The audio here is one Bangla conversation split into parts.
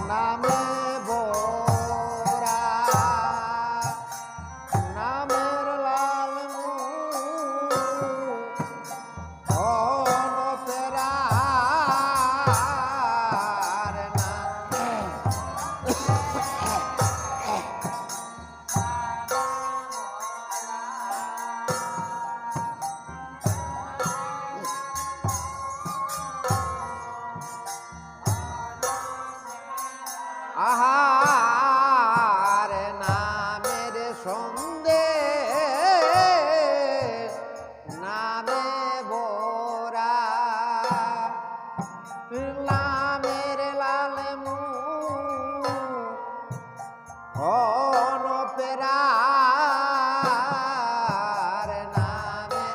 নামে ভরা নামের লাল অনপেরার আহার নামের সন্দেশ নামে ভরা নামের লাল অনপেরার নামে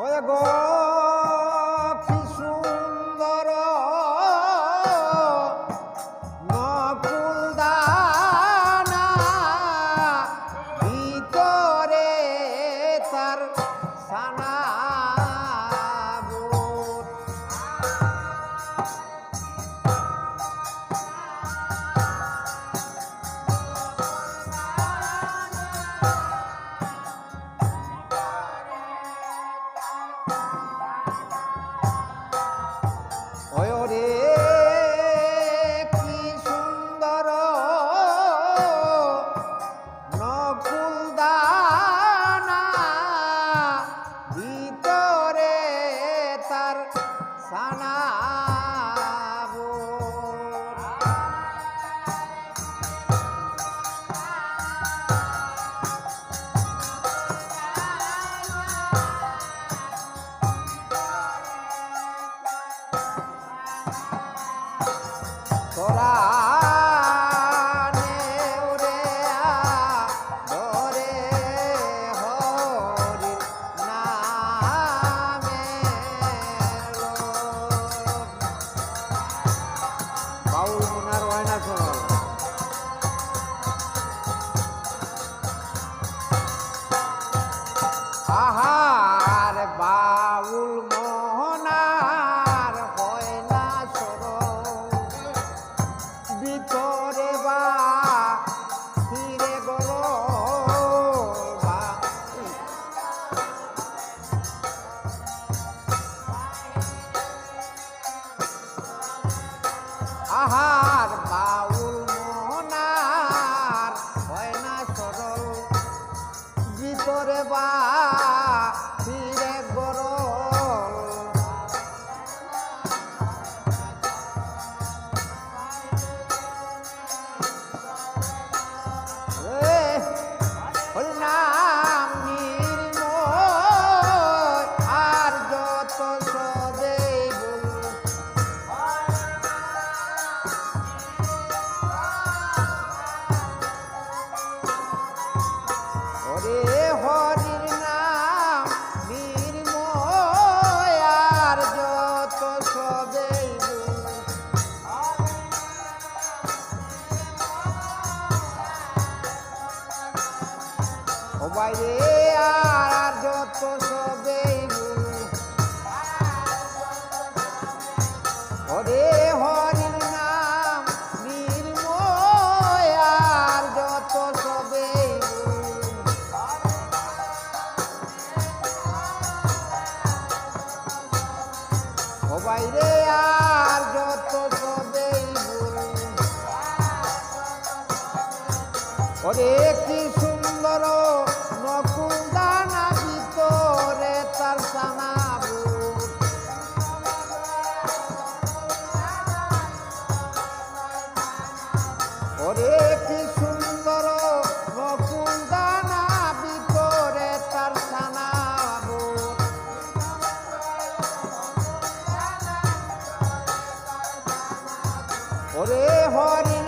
ওরে গো কি সুন্দর নকুলদানা ভিতরে তার সানা ওরে কি সুন্দর নকুলদানা ভিতরে তার সানা তোরা নেউরে ধরে হরি নামে বাউল মনার ওয়াইনা শোনো আহার বাউল মোহনার হয়না সরল ভিতরে বা ফিরে গল আহার বাউল মোহনার হয় না সরল ভিতরে বা ফিরে গরল নাম নির্ময় আর যত সদেই ওরে হরির নাম নির্ময় আর যত সদেই ও বাইরে আর যত সবেই ওরে হরির নাম নির্ময় আর যত সবেই ও বাইরে আর যত সবেই ওরে কি সুন্দর নকুলদানা ভিতরে তার সানা ওরে কি সুন্দর নকুলদানা ভিতরে তার সানা ওরে হরিণ